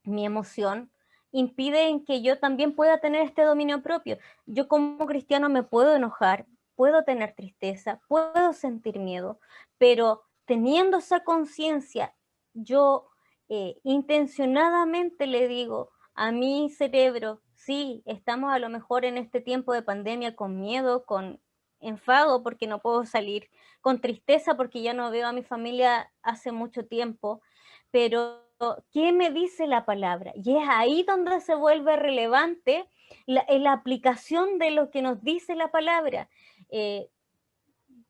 mi emoción impide en que yo también pueda tener este dominio propio. Yo como cristiano me puedo enojar, puedo tener tristeza, puedo sentir miedo, pero teniendo esa conciencia, yo intencionadamente le digo a mi cerebro, sí, estamos a lo mejor en este tiempo de pandemia con miedo, con enfado porque no puedo salir, con tristeza porque ya no veo a mi familia hace mucho tiempo, pero ¿qué me dice la palabra? Y es ahí donde se vuelve relevante la aplicación de lo que nos dice la palabra.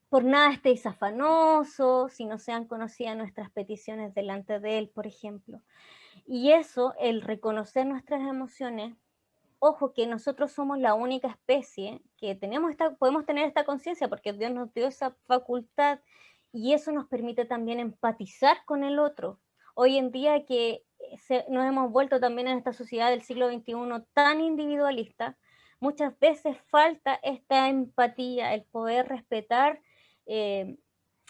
Por nada estéis afanosos, si no sean conocidas nuestras peticiones delante de Él, por ejemplo. Y eso, el reconocer nuestras emociones, ojo que nosotros somos la única especie que podemos tener esta conciencia porque Dios nos dio esa facultad y eso nos permite también empatizar con el otro. Hoy en día que nos hemos vuelto también en esta sociedad del siglo XXI tan individualista, muchas veces falta esta empatía, el poder respetar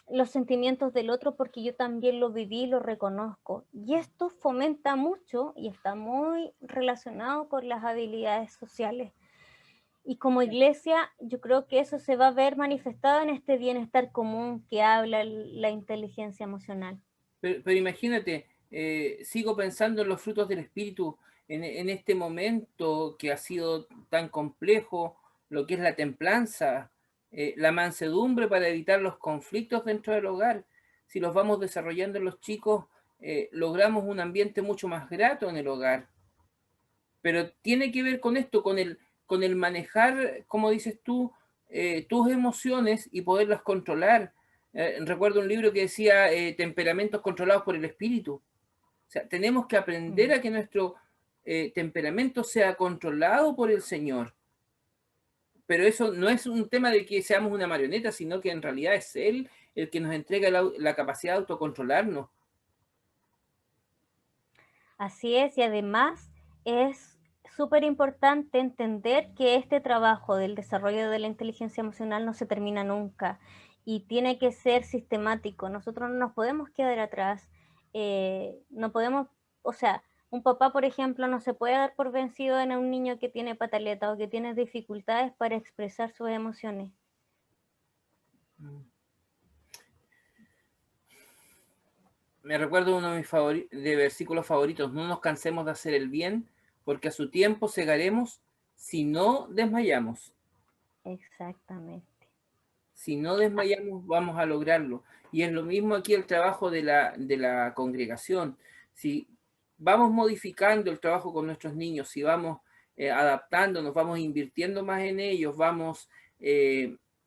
los sentimientos del otro porque yo también lo viví, lo reconozco. Y esto fomenta mucho y está muy relacionado con las habilidades sociales. Y como iglesia, yo creo que eso se va a ver manifestado en este bienestar común que habla la inteligencia emocional. Pero imagínate, sigo pensando en los frutos del Espíritu en este momento que ha sido tan complejo, lo que es la templanza, la mansedumbre para evitar los conflictos dentro del hogar. Si los vamos desarrollando en los chicos, logramos un ambiente mucho más grato en el hogar. Pero tiene que ver con esto, con el manejar, como dices tú, tus emociones y poderlas controlar. Recuerdo un libro que decía temperamentos controlados por el espíritu. O sea, tenemos que aprender a que nuestro temperamento sea controlado por el Señor. Pero eso no es un tema de que seamos una marioneta, sino que en realidad es Él el que nos entrega la capacidad de autocontrolarnos. Así es, y además es súper importante entender que este trabajo del desarrollo de la inteligencia emocional no se termina nunca y tiene que ser sistemático. Nosotros no nos podemos quedar atrás, no podemos, o sea, un papá, por ejemplo, no se puede dar por vencido en un niño que tiene pataleta o que tiene dificultades para expresar sus emociones. Me recuerdo uno de mis versículos favoritos: no nos cansemos de hacer el bien, porque a su tiempo segaremos si no desmayamos. Exactamente. Si no desmayamos, vamos a lograrlo. Y es lo mismo aquí el trabajo de la congregación. Si vamos modificando el trabajo con nuestros niños, si vamos adaptándonos, vamos invirtiendo más en ellos, vamos,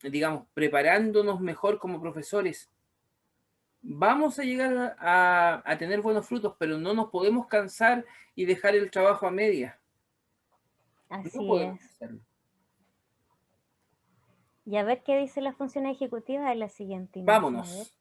digamos, preparándonos mejor como profesores, vamos a llegar a tener buenos frutos, pero no nos podemos cansar y dejar el trabajo a medias. No Así podemos es. hacerlo. Y a ver qué dice la función ejecutiva de la siguiente imagen. A ver. Vámonos.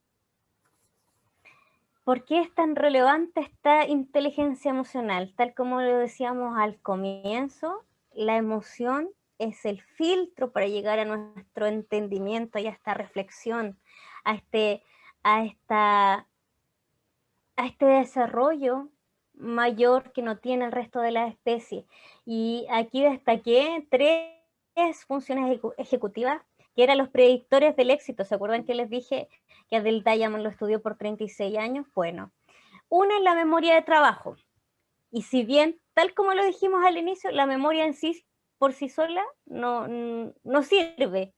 ¿Por qué es tan relevante esta inteligencia emocional? Tal como lo decíamos al comienzo, la emoción es el filtro para llegar a nuestro entendimiento y a esta reflexión, a este desarrollo mayor que no tiene el resto de la especie. Y aquí destaqué 3 funciones ejecutivas que eran los predictores del éxito. ¿Se acuerdan que les dije que Adele Diamond lo estudió por 36 años? Bueno, una es la memoria de trabajo. Y si bien, tal como lo dijimos al inicio, la memoria en sí, por sí sola, no sirve.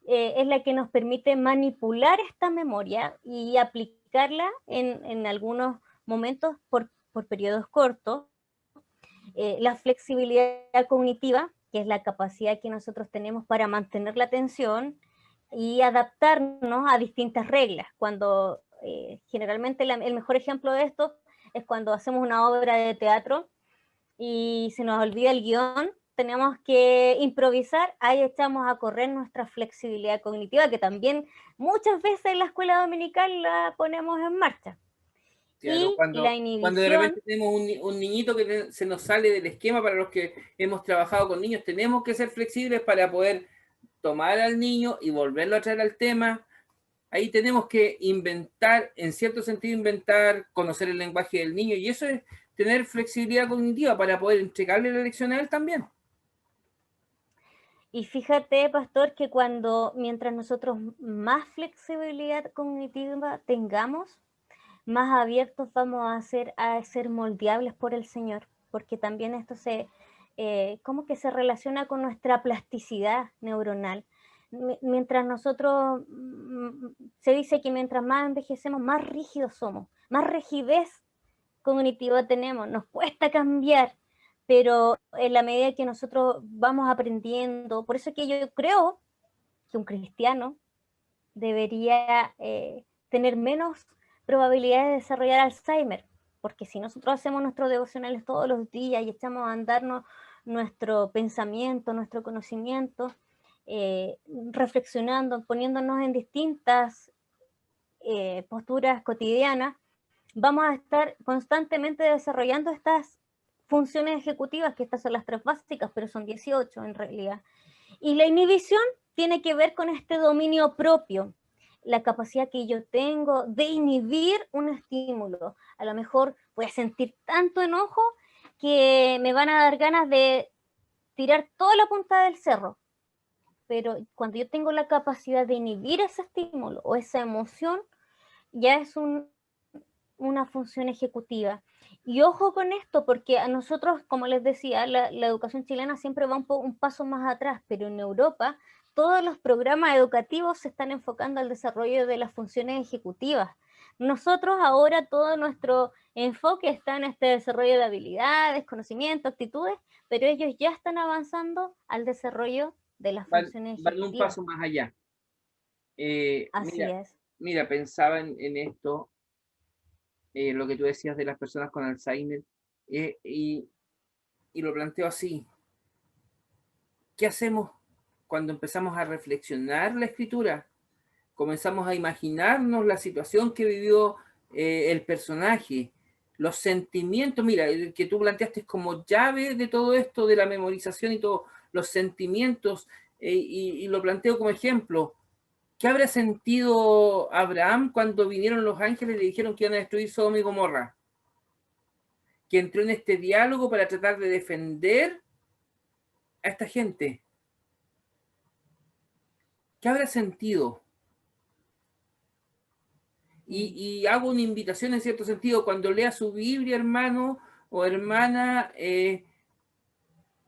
Es la que nos permite manipular esta memoria y aplicarla en algunos momentos por periodos cortos. La flexibilidad cognitiva, que es la capacidad que nosotros tenemos para mantener la atención y adaptarnos a distintas reglas. Cuando generalmente el mejor ejemplo de esto es cuando hacemos una obra de teatro y se nos olvida el guión, tenemos que improvisar, ahí echamos a correr nuestra flexibilidad cognitiva, que también muchas veces en la escuela dominical la ponemos en marcha. Claro, Y la cuando de inhibición. repente tenemos un niñito que se nos sale del esquema, para los que hemos trabajado con niños, tenemos que ser flexibles para poder tomar al niño y volverlo a traer al tema. Ahí tenemos que inventar, en cierto sentido inventar, conocer el lenguaje del niño, y eso es tener flexibilidad cognitiva para poder entregarle la lección a él también. Y fíjate, Pastor, que mientras nosotros más flexibilidad cognitiva tengamos, más abiertos vamos a ser moldeables por el Señor, porque también esto como que se relaciona con nuestra plasticidad neuronal. Mientras nosotros, se dice que mientras más envejecemos, más rígidos somos, más rigidez cognitiva tenemos, nos cuesta cambiar, pero en la medida que nosotros vamos aprendiendo, por eso es que yo creo que un cristiano debería tener menos probabilidades de desarrollar Alzheimer, porque si nosotros hacemos nuestros devocionales todos los días y echamos a andarnos nuestro pensamiento, nuestro conocimiento, reflexionando, poniéndonos en distintas posturas cotidianas, vamos a estar constantemente desarrollando estas funciones ejecutivas, que estas son las 3 básicas, pero son 18 en realidad. Y la inhibición tiene que ver con este dominio propio, la capacidad que yo tengo de inhibir un estímulo. A lo mejor voy a sentir tanto enojo que me van a dar ganas de tirar toda la punta del cerro, pero cuando yo tengo la capacidad de inhibir ese estímulo o esa emoción, ya es una función ejecutiva. Y ojo con esto, porque a nosotros, como les decía, la educación chilena siempre va un paso más atrás, pero en Europa todos los programas educativos se están enfocando al desarrollo de las funciones ejecutivas. Nosotros ahora todo nuestro enfoque está en este desarrollo de habilidades, conocimientos, actitudes, pero ellos ya están avanzando al desarrollo de las funciones Van un ejecutivas. paso más allá. Así es. Mira, pensaba en esto, lo que tú decías de las personas con Alzheimer, y lo planteo así. ¿Qué hacemos cuando empezamos a reflexionar la escritura? Comenzamos a imaginarnos la situación que vivió el personaje, los sentimientos, mira, el que tú planteaste como llave de todo esto, de la memorización y todo, los sentimientos, y lo planteo como ejemplo. ¿Qué habrá sentido Abraham cuando vinieron los ángeles y le dijeron que iban a destruir Sodoma y Gomorra? Que entró en este diálogo para tratar de defender a esta gente. ¿Qué habrá sentido? Y hago una invitación en cierto sentido, cuando lea su Biblia, hermano o hermana,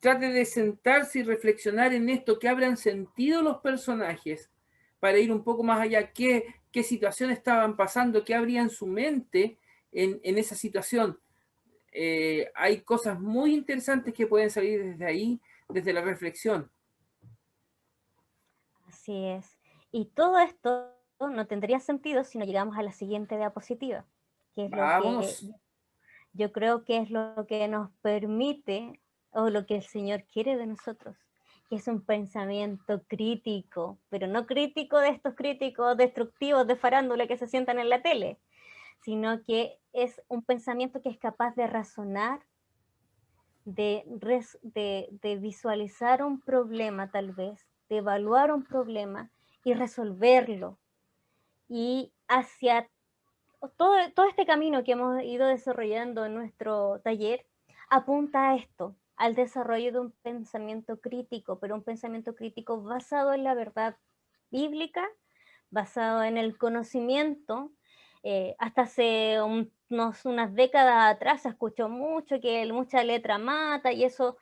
trate de sentarse y reflexionar en esto, qué habrán sentido los personajes, para ir un poco más allá, qué situación estaban pasando, qué habría en su mente en esa situación. Hay cosas muy interesantes que pueden salir desde ahí, desde la reflexión. Así es. Y todo esto no tendría sentido si no llegamos a la siguiente diapositiva, que es lo que Vamos. yo creo que es lo que nos permite o lo que el Señor quiere de nosotros, que es un pensamiento crítico, pero no crítico de estos críticos destructivos de farándula que se sientan en la tele, sino que es un pensamiento que es capaz de razonar, de visualizar un problema tal vez, de evaluar un problema y resolverlo. Y hacia todo este camino que hemos ido desarrollando en nuestro taller apunta a esto, al desarrollo de un pensamiento crítico, pero un pensamiento crítico basado en la verdad bíblica, basado en el conocimiento. Hasta hace unas décadas atrás se escuchó mucho que mucha letra mata y eso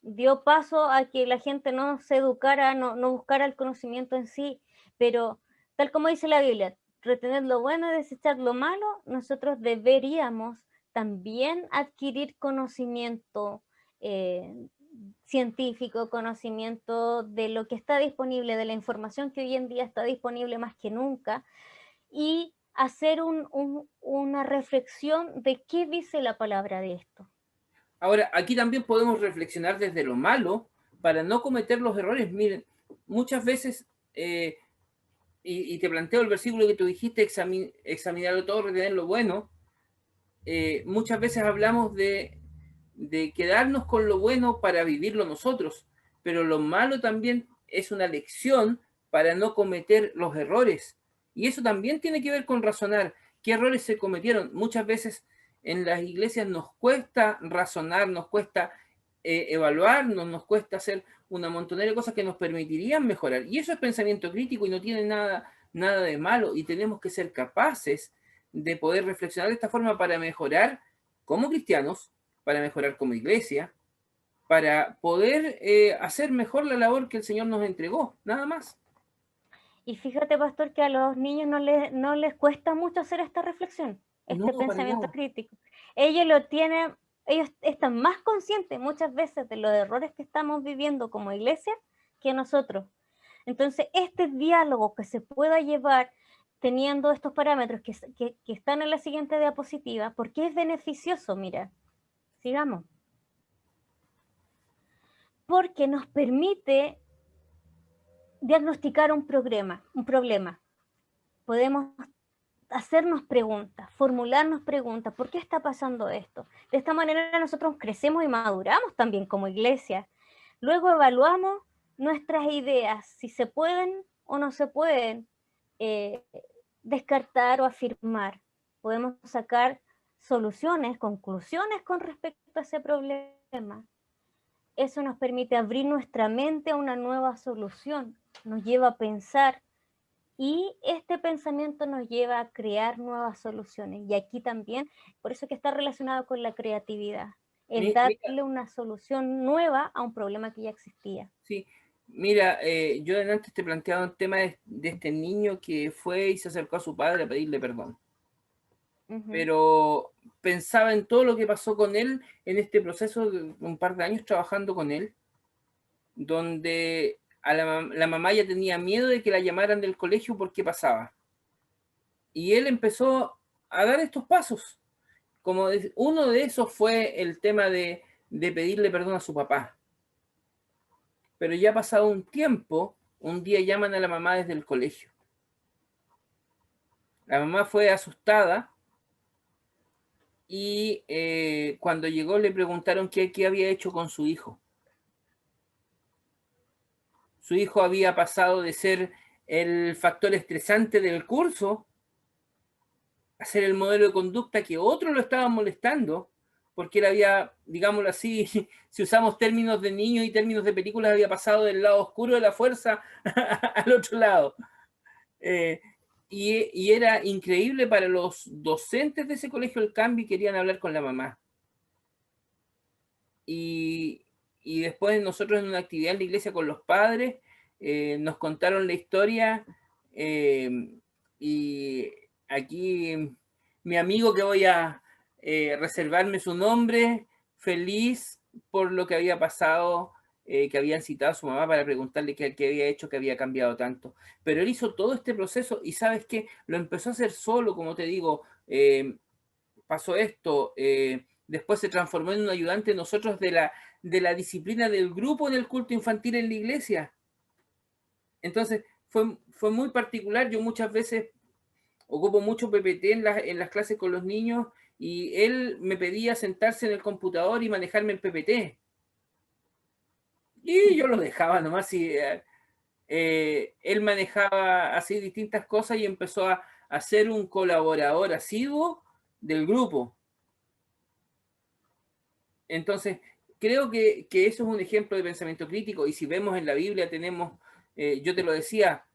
dio paso a que la gente no se educara, no buscara el conocimiento en sí, pero tal como dice la Biblia, retener lo bueno y desechar lo malo, nosotros deberíamos también adquirir conocimiento científico, conocimiento de lo que está disponible, de la información que hoy en día está disponible más que nunca, y hacer una reflexión de qué dice la palabra de esto. Ahora, aquí también podemos reflexionar desde lo malo para no cometer los errores. Miren, muchas veces, y te planteo el versículo que tú dijiste, examinarlo todo, retener lo bueno. Muchas veces hablamos de quedarnos con lo bueno para vivirlo nosotros, pero lo malo también es una lección para no cometer los errores. Y eso también tiene que ver con razonar qué errores se cometieron. Muchas veces en las iglesias nos cuesta razonar, nos cuesta evaluarnos, nos cuesta hacer una montonera de cosas que nos permitirían mejorar. Y eso es pensamiento crítico y no tiene nada de malo. Y tenemos que ser capaces de poder reflexionar de esta forma para mejorar como cristianos, para mejorar como iglesia, para poder hacer mejor la labor que el Señor nos entregó, nada más. Y fíjate, pastor, que a los niños no les cuesta mucho hacer esta reflexión, No, este para pensamiento nada. crítico. Ellos lo tienen, ellos están más conscientes muchas veces de los errores que estamos viviendo como iglesia que nosotros. Entonces, este diálogo que se pueda llevar teniendo estos parámetros que están en la siguiente diapositiva, ¿por qué es beneficioso? Mira, sigamos. Porque nos permite diagnosticar un problema. Podemos hacernos preguntas, formularnos preguntas, ¿por qué está pasando esto? De esta manera nosotros crecemos y maduramos también como iglesia. Luego evaluamos nuestras ideas, si se pueden o no se pueden descartar o afirmar. Podemos sacar soluciones, conclusiones con respecto a ese problema. eso nos permite abrir nuestra mente a una nueva solución, nos lleva a pensar y este pensamiento nos lleva a crear nuevas soluciones. Y aquí también, por eso que está relacionado con la creatividad, el Mira, darle una solución nueva a un problema que ya existía. sí, mira, yo antes te planteaba un tema de este niño que fue y se acercó a su padre a pedirle perdón, pero pensaba en todo lo que pasó con él en este proceso de un par de años trabajando con él, donde la mamá ya tenía miedo de que la llamaran del colegio porque pasaba. Y él empezó a dar estos pasos. Como uno de esos fue el tema de pedirle perdón a su papá. Pero ya ha pasado un tiempo, un día llaman a la mamá desde el colegio. La mamá fue asustada y cuando llegó le preguntaron qué había hecho con su hijo. Su hijo había pasado de ser el factor estresante del curso a ser el modelo de conducta que otro lo estaba molestando, porque él había, digámoslo así, si usamos términos de niños y términos de películas, había pasado del lado oscuro de la fuerza al otro lado. Y era increíble para los docentes de ese colegio el cambio y querían hablar con la mamá. Y después nosotros en una actividad en la iglesia con los padres nos contaron la historia y aquí mi amigo que voy a reservarme su nombre, feliz por lo que había pasado, que habían citado a su mamá para preguntarle qué había hecho, que había cambiado tanto. Pero él hizo todo este proceso y sabes qué, lo empezó a hacer solo, como te digo, pasó esto, después se transformó en un ayudante de nosotros de la disciplina del grupo en el culto infantil en la iglesia. Entonces, fue muy particular. Yo muchas veces ocupo mucho PPT en las clases con los niños y él me pedía sentarse en el computador y manejarme el PPT. Y yo lo dejaba nomás y él manejaba así distintas cosas y empezó a ser un colaborador asiduo del grupo. Entonces, creo que eso es un ejemplo de pensamiento crítico y si vemos en la Biblia tenemos, yo te lo decía,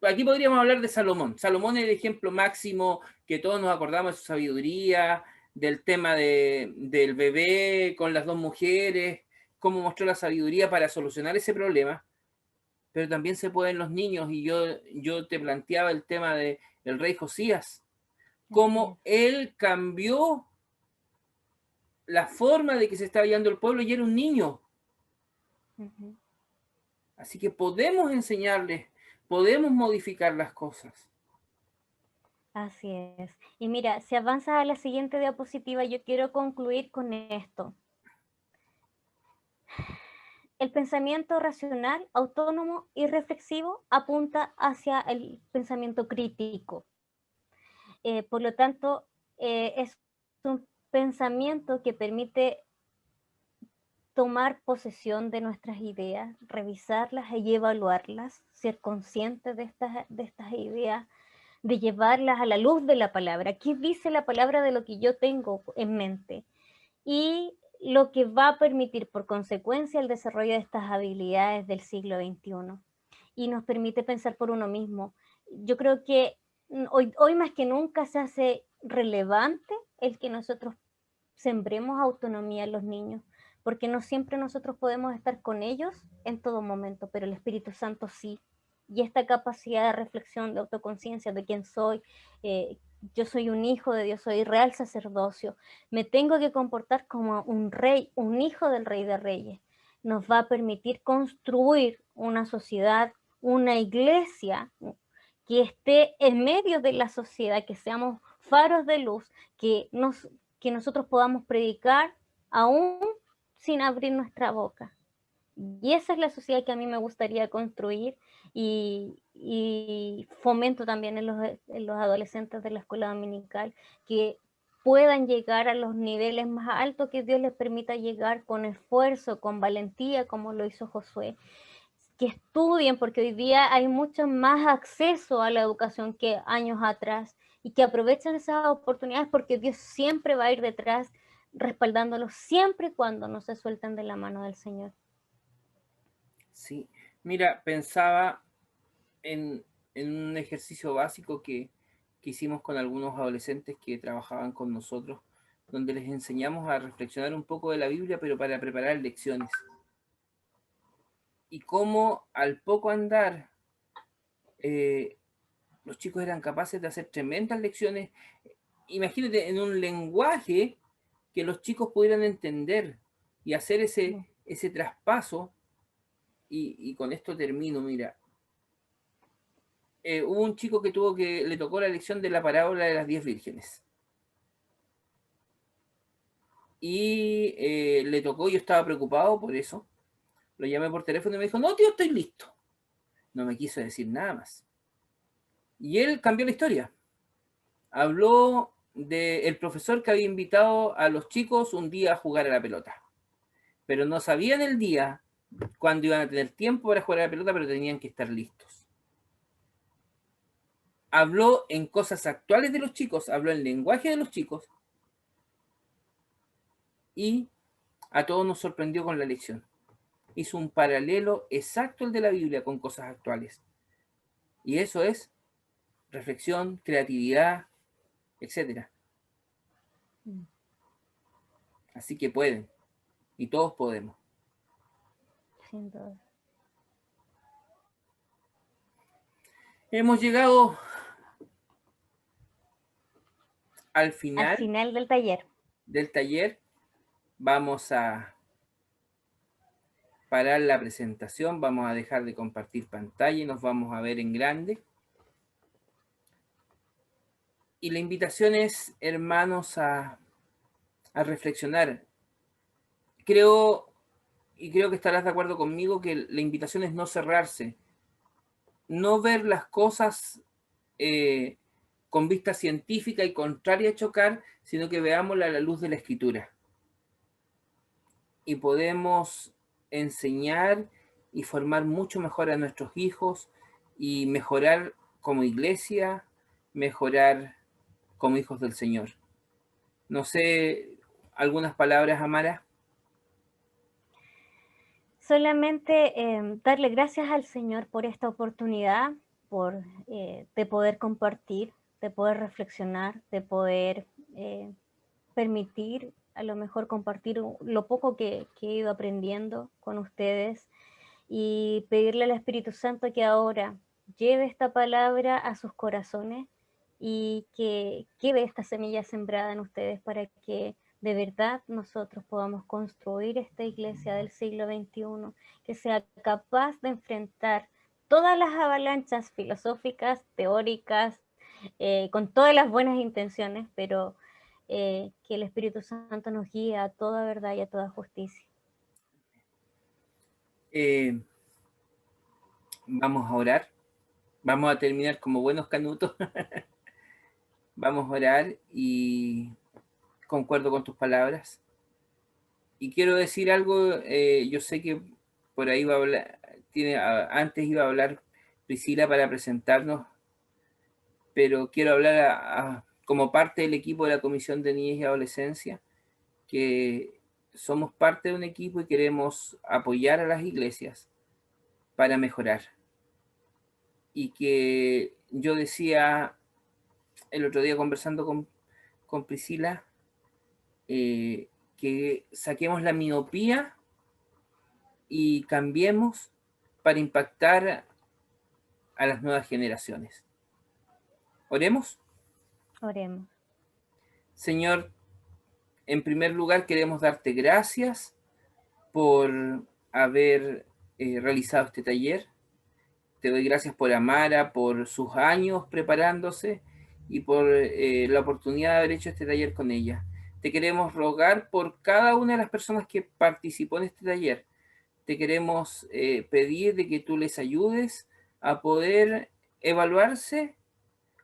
aquí podríamos hablar de Salomón. Salomón es el ejemplo máximo que todos nos acordamos de su sabiduría, del tema del bebé con las dos mujeres, cómo mostró la sabiduría para solucionar ese problema, pero también se puede en los niños y yo te planteaba el tema del rey Josías, cómo él cambió la forma de que se estaba guiando el pueblo y era un niño. Así que podemos enseñarles, podemos modificar las cosas. Así es. Y mira, si avanzas a la siguiente diapositiva, yo quiero concluir con esto. El pensamiento racional, autónomo y reflexivo apunta hacia el pensamiento crítico. Por lo tanto, es un pensamiento que permite tomar posesión de nuestras ideas, revisarlas y evaluarlas, ser conscientes de estas ideas, de llevarlas a la luz de la palabra. ¿Qué dice la palabra de lo que yo tengo en mente? Y lo que va a permitir por consecuencia el desarrollo de estas habilidades del siglo XXI. Y nos permite pensar por uno mismo. Yo creo que hoy más que nunca se hace relevante el que nosotros sembremos autonomía en los niños, porque no siempre nosotros podemos estar con ellos en todo momento, pero el Espíritu Santo sí. Y esta capacidad de reflexión, de autoconciencia de quién soy, yo soy un hijo de Dios, soy real sacerdocio, me tengo que comportar como un rey, un hijo del Rey de Reyes, nos va a permitir construir una sociedad, una iglesia que esté en medio de la sociedad, que seamos faros de luz, que nosotros podamos predicar aún sin abrir nuestra boca. Y esa es la sociedad que a mí me gustaría construir y fomento también en los adolescentes de la escuela dominical que puedan llegar a los niveles más altos que Dios les permita llegar con esfuerzo, con valentía, como lo hizo Josué. Que estudien, porque hoy día hay mucho más acceso a la educación que años atrás y que aprovechen esas oportunidades porque Dios siempre va a ir detrás respaldándolos siempre y cuando no se suelten de la mano del Señor. Sí, mira, pensaba en un ejercicio básico que hicimos con algunos adolescentes que trabajaban con nosotros, donde les enseñamos a reflexionar un poco de la Biblia, pero para preparar lecciones. Y cómo al poco andar, los chicos eran capaces de hacer tremendas lecciones. Imagínate, en un lenguaje que los chicos pudieran entender y hacer ese traspaso. Y con esto termino, mira. Hubo un chico que le tocó la lección de la parábola de las 10 vírgenes. Y le tocó, yo estaba preocupado por eso. Lo llamé por teléfono y me dijo, no, tío, estoy listo. No me quiso decir nada más. Y él cambió la historia. Habló del profesor que había invitado a los chicos un día a jugar a la pelota. Pero no sabían el día cuándo iban a tener tiempo para jugar a la pelota, pero tenían que estar listos. Habló en cosas actuales de los chicos, habló en lenguaje de los chicos, y a todos nos sorprendió con la lección. Hizo un paralelo exacto el de la Biblia con cosas actuales. Y eso es reflexión, creatividad, etc. Así que pueden, y todos podemos. Sin duda. Hemos llegado al final del taller. del taller. Vamos a parar la presentación, vamos a dejar de compartir pantalla y nos vamos a ver en grande. Y la invitación es, hermanos, a reflexionar. Creo que estarás de acuerdo conmigo que la invitación es no cerrarse, no ver las cosas con vista científica y contraria a chocar, sino que veámosla a la luz de la Escritura. Y podemos enseñar y formar mucho mejor a nuestros hijos y mejorar como iglesia, mejorar como hijos del Señor. No sé, algunas palabras, Amara. Solamente darle gracias al Señor por esta oportunidad, de poder compartir, de poder reflexionar, de poder permitir a lo mejor compartir lo poco que he ido aprendiendo con ustedes y pedirle al Espíritu Santo que ahora lleve esta palabra a sus corazones y que quede esta semilla sembrada en ustedes para que de verdad nosotros podamos construir esta iglesia del siglo XXI, que sea capaz de enfrentar todas las avalanchas filosóficas, teóricas, con todas las buenas intenciones, pero que el Espíritu Santo nos guíe a toda verdad y a toda justicia. Vamos a orar. Vamos a terminar como buenos canutos. Vamos a orar y concuerdo con tus palabras. Y quiero decir algo, yo sé que por ahí va a hablar, antes iba a hablar Priscila para presentarnos, pero quiero hablar como parte del equipo de la Comisión de Niñez y Adolescencia, que somos parte de un equipo y queremos apoyar a las iglesias para mejorar. Y que yo decía el otro día conversando con Priscila, que saquemos la miopía y cambiemos para impactar a las nuevas generaciones. ¿Oremos? Oremos. Señor, en primer lugar queremos darte gracias por haber realizado este taller. Te doy gracias por Amara, por sus años preparándose y por la oportunidad de haber hecho este taller con ella. Te queremos rogar por cada una de las personas que participó en este taller. Te queremos pedir de que tú les ayudes a poder evaluarse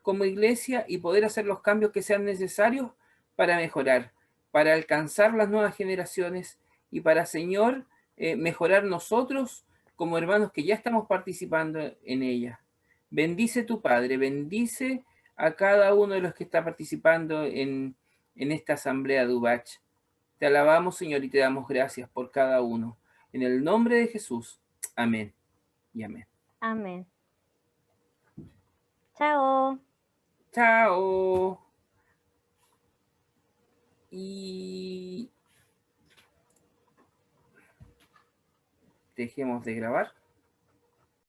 como iglesia y poder hacer los cambios que sean necesarios para mejorar, para alcanzar las nuevas generaciones y para, Señor, mejorar nosotros como hermanos que ya estamos participando en ella. Bendice tu Padre, bendice a cada uno de los que está participando en esta asamblea de UBACH. Te alabamos, Señor, y te damos gracias por cada uno. En el nombre de Jesús. Amén y amén. Amén. Chao. Chao. Y dejemos de grabar.